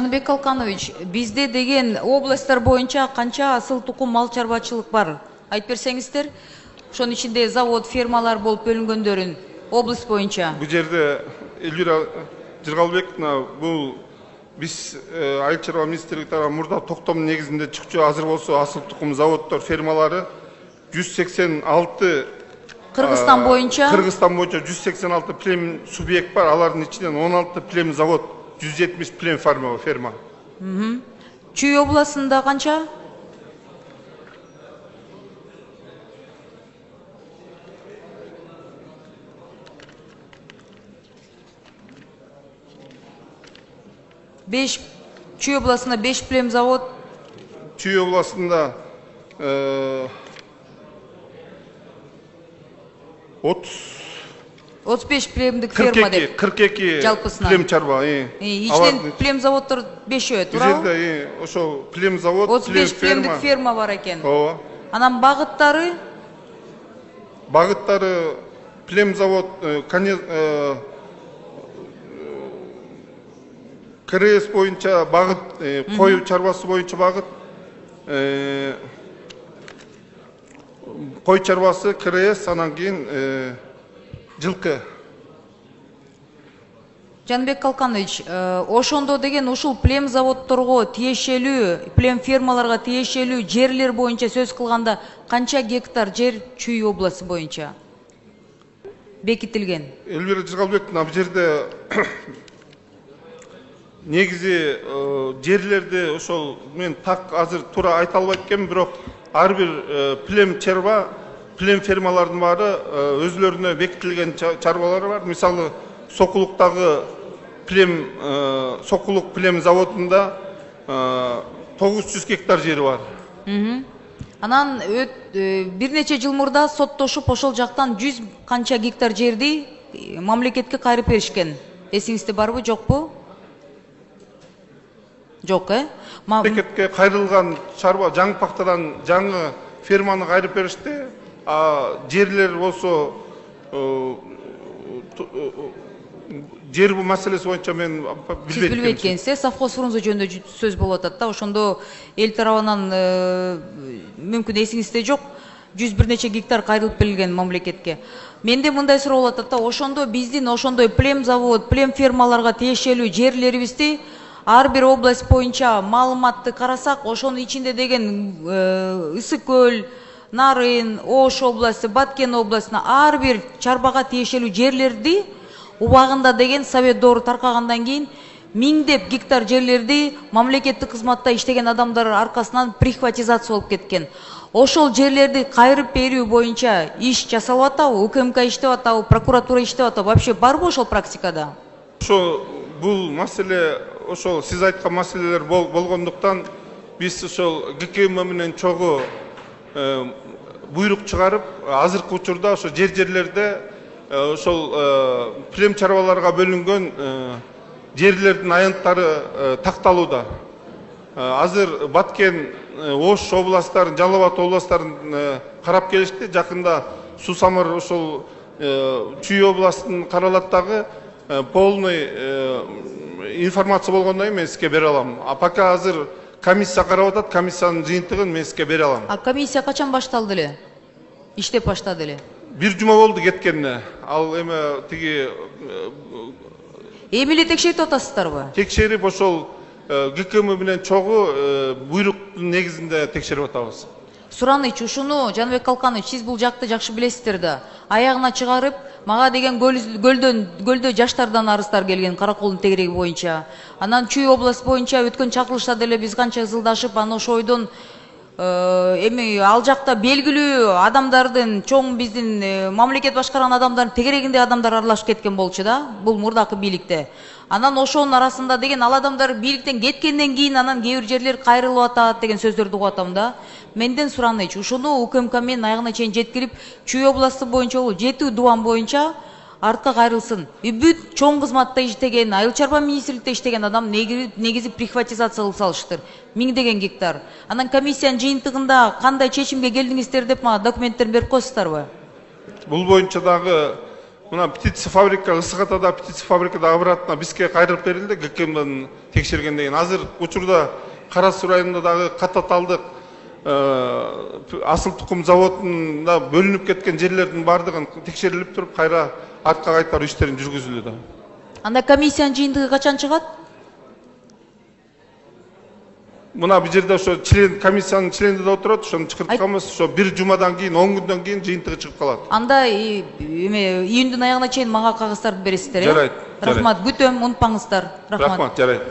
Жаныбек Калканович, бизде деген областтар боюнча канча асыл тукум мал чарбачылык бар? Айтып берсеңиздер. Ошонун ичинде завод, фермалар болуп бөлүнгөндөрүн область боюнча. Бул жерде Элвира Жыргалбековна, бул биз айыл чарба министрлиги тарабынан мурда токтом негизинде чыкчу азыр болсо асыл тукум заводдор, фермалары 186 Кыргызстан боюнча 186 плем субъект бар, алардын ичинен 16 плем завод, 170 плем ферма. Чүй областында канча? Чүй областында 5 плем завод. Чүй областында 35 племдик ферма деп. 42 жалпысынан. плем чарба. Ичинен плем заводдор 5-өө, Бул туурабы? жерде ошо плем завод, 35 плем племдик ферма бар экен. Ооба. Анан багыттары плем завод, КРС боюнча багыт, кою чарбасы боюнча багыт, кой чарбасы КРС, анан кийин жылкы. Жаныбек Калканович, ошондо деген ушул плем заводдорго тиешелүү, плем фермаларга тиешелүү жерлер боюнча сөз кылганда канча гектар жер Чүй областы боюнча бекитилген? Элвира Жыргалбековна, бул жерде негизи жерлерди ошол мен так азыр туура айта албайт экенмин, бирок ар бир плем чарба, плем фермалардын баары өзлөрүнө бекитилген чарбалары бар. Мисалы, Сокулуктагы Сокулук плем заводунда 900 гектар жери бар. Анан бир нече жыл мурда соттошуп ошол жактан 100 канча гектар жерди мамлекетке кайрып беришкен. Эсиңизде барбы, жокпу? Жок, Мамлекетке кайрылган чарба жаңы пактадан жаңы ферманы кайрып беришти. Жерлер болсо жер бул маселеси боюнча мен билбейт билбейт экенсиз. Совхоз фрунзе жөнүндө сөз болуп атат да. Ошондо эл тарабынан мүмкүн эсиңизде жок, 101 нече гектар кайрылып берилген мамлекетке. Менде мындай суроо болуп атат да, ошондо биздин ошондой плем завод, плем фермаларга тиешелүү жерлерибизди ар бир область боюнча маалыматты карасак, ошонун ичинде деген Ысык көл, Нарын, Ош областы, Баткен областына ар бир чарбага тиешелүү жерлерди убагында деген совет доору таркагандан кийин миңдеп гектар жерлерди мамлекеттик кызматта иштеген адамдар аркасынан прихватизация болуп кеткен. Ошол жерлерди кайрып берүү боюнча иш жасалып атабы, УКМК иштеп атабы, прокуратура иштеп атабы, вообще барбы ошол практикада? Ошо бул маселе, ошол сиз айткан маселелер болгондуктан биз ошол ГКМ менен чогуу буйрук чыгарып, азыркы учурда ошо жерлерде ошол плем чарбаларга бөлүнгөн жерлердин аянттары такталууда. Азыр Баткен, Ош областтарын, Жалал Абад областтарын карап келишти. Жакында Сусамыр ошол Чүй областын каралат дагы, полный информация болгондон кийин мен сизге бере алам. Пока азыр комиссия карап атат, комиссиянын жыйынтыгын мен сизге бере алам. Комиссия качан башталды эле? Иштеп баштады эле? Бир жума болду кеткенине. Ал эме тиги Эми эле текшерип атасыздарбы? Текшерип ошол ГКМ менен чогуу буйруктун негизинде текшерип атабыз. Сураныч, ушуну Жаныбек Калканович, сиз бул жакты жакшы билесиздер да. Аягына чыгарып, мага деген көлдө жаштардан арыздар келген Караколдун тегереги боюнча. Анан Чүй область боюнча өткөн чакырылышта деле биз канча ызылдашып, аны ошо ойдон эми ал жакта белгилүү адамдардын, чоң биздин мамлекет башкарган адамдардын тегерегинде адамдар аралашып кеткен болчу да, бул мурдакы бийликте. Анан ошонун арасында деген ал адамдар бийликтен кеткенден кийин анан кээ бир жерлер кайрылып атат деген сөздөрдү угуп атам да. Менден сураныч, ушуну УКМК менен аягына чейин жеткирип, Чүй областы боюнча 7 дубан боюнча артка кайрылсын. Бүт чоң кызматта иштеген, айыл чарба министрликте иштеген адам негизи прихватизация кылып салыштыр. 1000 деген гектар. Анан комиссиянын жыйынтыгында кандай чечимге келдиңиздер деп мага документтерин берип коесуздарбы? Бул боюнча дагы мына птица фабрика, ысык атада птица фабрикада обратно бизге кайрылып берилди, ГКМдан текшергенден кийин. Азыр учурда Кара Суу районунда дагы Кататалдык асыл тукум заводунда бөлүнүп кеткен жерлердин бардыгын текшерилип туруп, кайра артка кайтаруу иштерин жүргүзүлүүдө. Анда комиссиянын жыйынтыгы качан чыгат? Мына бул жерде ошо комиссиянын членди да отурат, ошону чакыртканбыз. Ошо бир жумадан кийин, 10 күндөн кийин жыйынтыгы чыгып калат. Анда июндун аягына чейин мага кагыздарды бересиздер, э? Жарайт. Рахмат, күтөм, унутпаңыздар. Рахмат, жарайт.